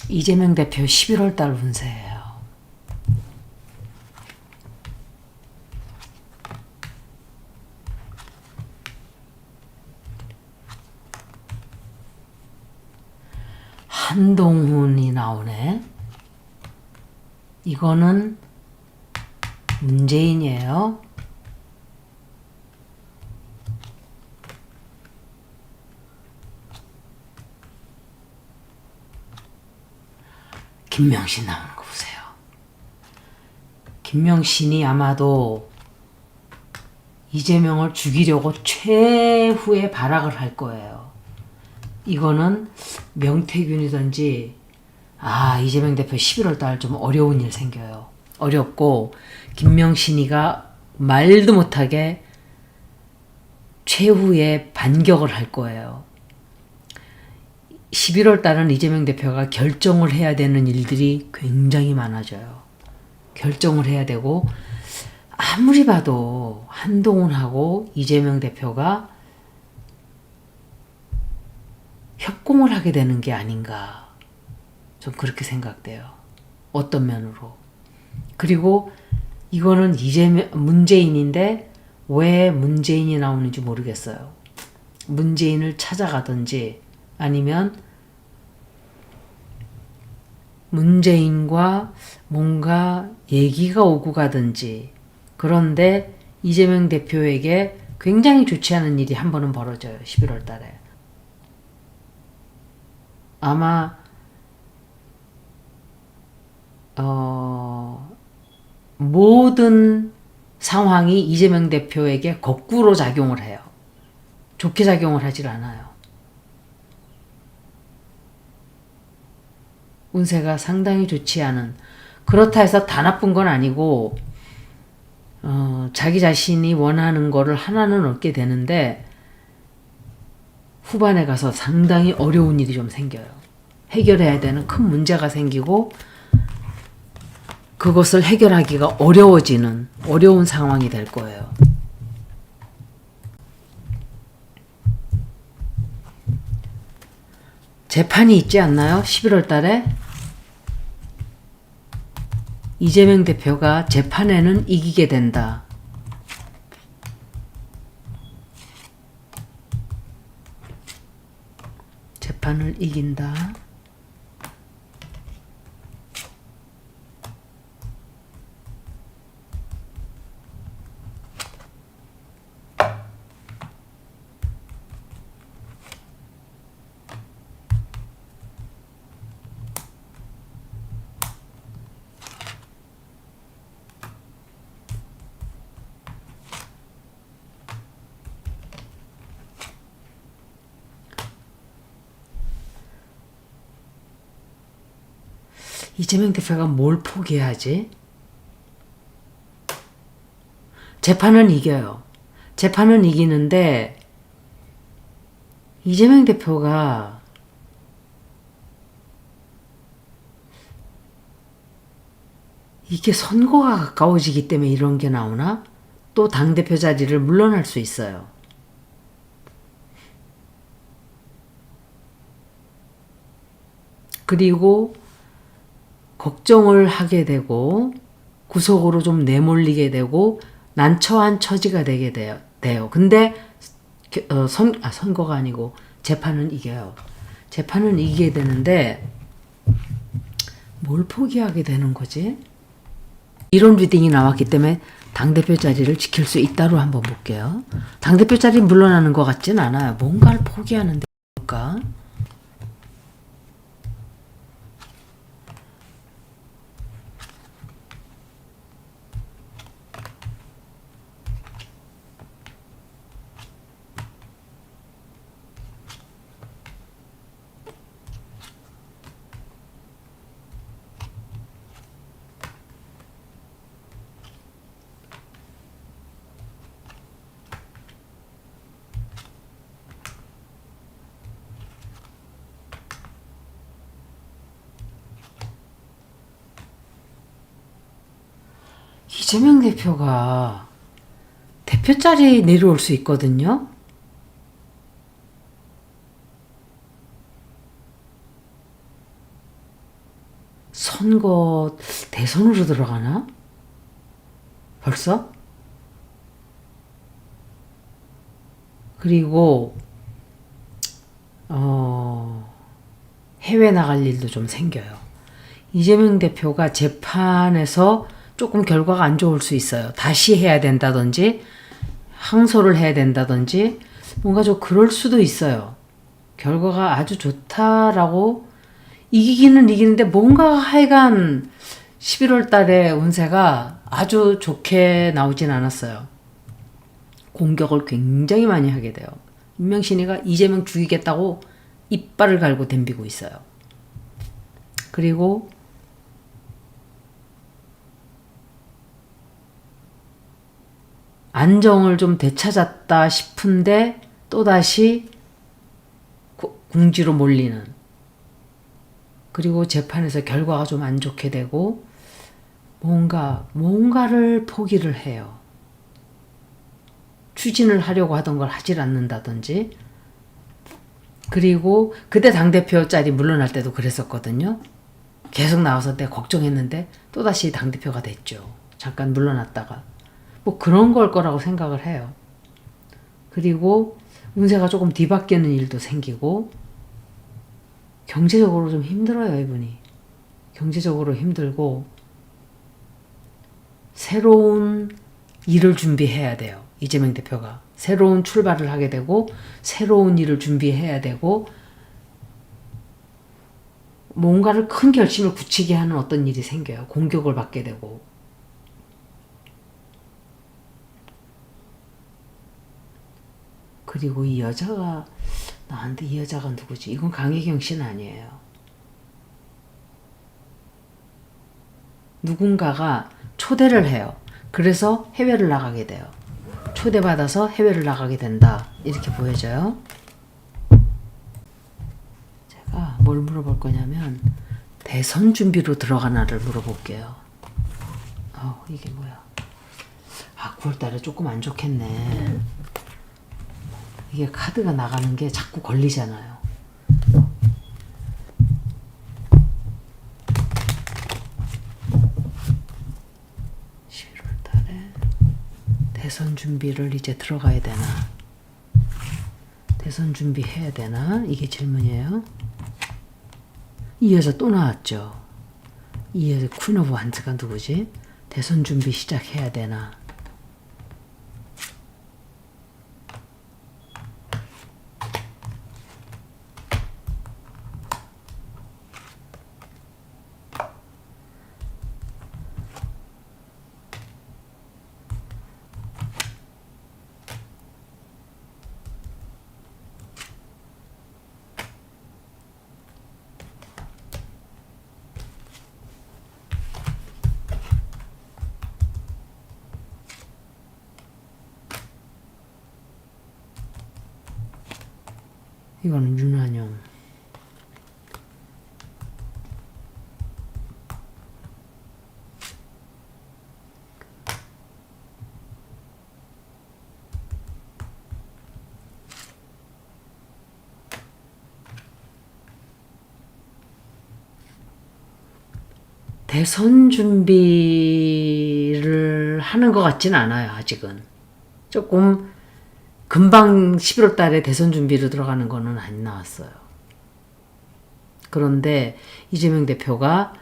이재명 대표 11월 달 운세예요. 한동훈이 나오네. 이거는 문재인이에요. 김명신 나오는 거 보세요. 김명신이 아마도 이재명을 죽이려고 최후의 발악을 할 거예요. 이거는 명태균이든지 이재명 대표 11월 달 좀 어려운 일 생겨요. 어렵고 김명신이가 말도 못하게 최후의 반격을 할 거예요. 11월 달은 이재명 대표가 결정을 해야 되는 일들이 굉장히 많아져요. 결정을 해야 되고 아무리 봐도 한동훈하고 이재명 대표가 협공을 하게 되는 게 아닌가, 좀 그렇게 생각돼요. 어떤 면으로. 그리고 이거는 문재인인데 왜 문재인이 나오는지 모르겠어요. 문재인을 찾아가든지 아니면 문재인과 뭔가 얘기가 오고 가든지, 그런데 이재명 대표에게 굉장히 좋지 않은 일이 한 번은 벌어져요. 11월 달에. 아마 모든 상황이 이재명 대표에게 거꾸로 작용을 해요. 좋게 작용을 하질 않아요. 운세가 상당히 좋지 않은, 그렇다 해서 다 나쁜 건 아니고 자기 자신이 원하는 거를 하나는 얻게 되는데 후반에 가서 상당히 어려운 일이 좀 생겨요. 해결해야 되는 큰 문제가 생기고 그것을 해결하기가 어려워지는 어려운 상황이 될 거예요. 재판이 있지 않나요? 11월 달에? 이재명 대표가 재판에는 이기게 된다. 재판을 이긴다. 이재명 대표가 뭘 포기하지? 재판은 이겨요. 재판은 이기는데 이재명 대표가 이게 선거가 가까워지기 때문에 이런 게 나오나? 또 당대표 자리를 물러날 수 있어요. 그리고 걱정을 하게 되고 구속으로 좀 내몰리게 되고 난처한 처지가 되게 돼요. 근데 선거가 아니고 재판은 이겨요. 재판은 이기게 되는데 뭘 포기하게 되는 거지? 이런 리딩이 나왔기 때문에 당대표 자리를 지킬 수 있다로 한번 볼게요. 당대표 자리 물러나는 것 같진 않아요. 뭔가를 포기하는데 뭘까? 이재명 대표가 대표 자리에 내려올 수 있거든요. 선거 대선으로 들어가나? 벌써? 그리고 해외 나갈 일도 좀 생겨요. 이재명 대표가 재판에서 조금 결과가 안 좋을 수 있어요. 다시 해야 된다든지 항소를 해야 된다든지 뭔가 좀 그럴 수도 있어요. 결과가 아주 좋다라고 이기기는 이기는데 뭔가 하여간 11월 달에 운세가 아주 좋게 나오진 않았어요. 공격을 굉장히 많이 하게 돼요. 윤명신이가 이재명 죽이겠다고 이빨을 갈고 덤비고 있어요. 그리고 안정을 좀 되찾았다 싶은데 또다시 궁지로 몰리는, 그리고 재판에서 결과가 좀 안 좋게 되고 뭔가를 포기를 해요. 추진을 하려고 하던 걸 하질 않는다든지. 그리고 그때 당대표 짤이 물러날 때도 그랬었거든요. 계속 나와서 내가 걱정했는데 또다시 당대표가 됐죠. 잠깐 물러났다가. 뭐 그런 걸 거라고 생각을 해요. 그리고 운세가 조금 뒤바뀌는 일도 생기고, 경제적으로 좀 힘들어요, 이분이. 경제적으로 힘들고, 새로운 일을 준비해야 돼요. 이재명 대표가. 새로운 출발을 하게 되고, 새로운 일을 준비해야 되고, 뭔가를 큰 결심을 굳히게 하는 어떤 일이 생겨요. 공격을 받게 되고. 그리고 이 여자가 나한테, 이 여자가 누구지? 이건 강혜경 씨는 아니에요. 누군가가 초대를 해요. 그래서 해외를 나가게 돼요. 초대받아서 해외를 나가게 된다. 이렇게 보여져요. 제가 뭘 물어볼 거냐면 대선 준비로 들어가나를 물어볼게요. 이게 뭐야? 9월달에 조금 안 좋겠네. 이게 카드가 나가는 게 자꾸 걸리잖아요. 대선 준비를 이제 들어가야 되나? 대선 준비해야 되나? 이게 질문이에요. 이 여자 또 나왔죠. 이 여자 퀸 오브 완즈가 누구지? 대선 준비 시작해야 되나? 이거는 윤한영. 대선 준비를 하는 것 같진 않아요, 아직은. 조금 금방 11월 달에 대선 준비로 들어가는 거는 안 나왔어요. 그런데 이재명 대표가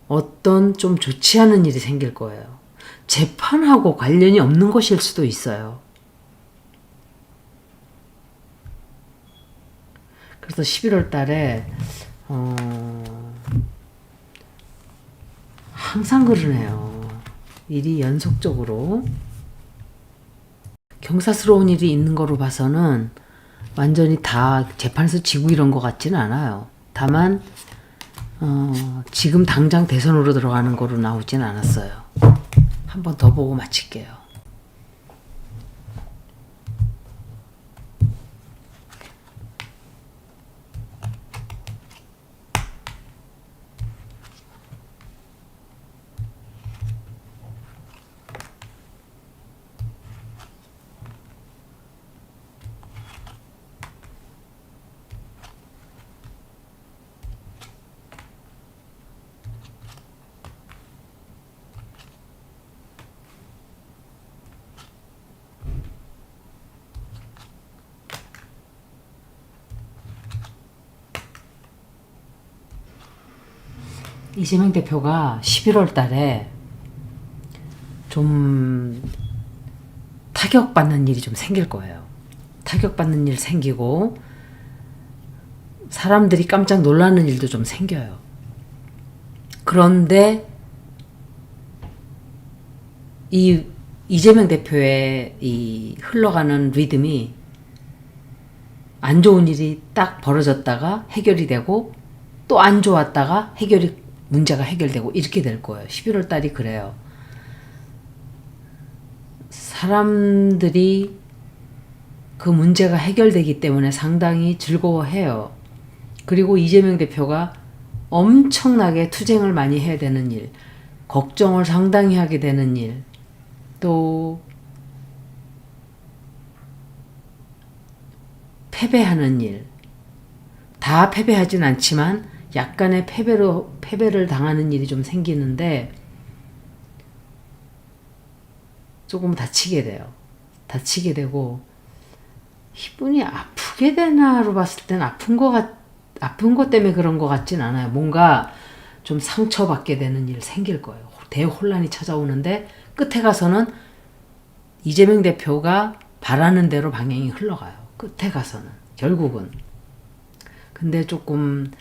어떤 좀 좋지 않은 일이 생길 거예요. 재판하고 관련이 없는 것일 수도 있어요. 그래서 11월 달에 항상 그러네요. 일이 연속적으로 경사스러운 일이 있는 거로 봐서는 완전히 다 재판에서 지고 이런 것 같지는 않아요. 다만 지금 당장 대선으로 들어가는 거로 나오진 않았어요. 한 번 더 보고 마칠게요. 이재명 대표가 11월 달에 좀 타격받는 일이 좀 생길 거예요. 타격받는 일 생기고 사람들이 깜짝 놀라는 일도 좀 생겨요. 그런데 이 이재명 대표의 이 흘러가는 리듬이 안 좋은 일이 딱 벌어졌다가 해결이 되고 또 안 좋았다가 문제가 해결되고 이렇게 될 거예요. 11월 달이 그래요. 사람들이 그 문제가 해결되기 때문에 상당히 즐거워해요. 그리고 이재명 대표가 엄청나게 투쟁을 많이 해야 되는 일, 걱정을 상당히 하게 되는 일, 또 패배하는 일, 다 패배하진 않지만 약간의 패배를 당하는 일이 좀 생기는데 조금 다치게 돼요. 다치게 되고 이분이 아프게 되나로 봤을 땐 아픈 것 때문에 그런 것 같진 않아요. 뭔가 좀 상처받게 되는 일 생길 거예요. 대혼란이 찾아오는데 끝에 가서는 이재명 대표가 바라는 대로 방향이 흘러가요. 끝에 가서는 결국은. 근데 조금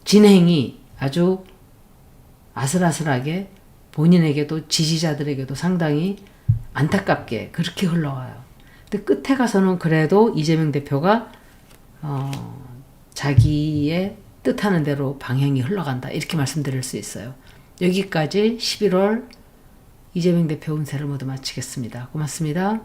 진행이 아주 아슬아슬하게 본인에게도 지지자들에게도 상당히 안타깝게 그렇게 흘러가요. 근데 끝에 가서는 그래도 이재명 대표가 자기의 뜻하는 대로 방향이 흘러간다. 이렇게 말씀드릴 수 있어요. 여기까지 11월 이재명 대표 운세를 모두 마치겠습니다. 고맙습니다.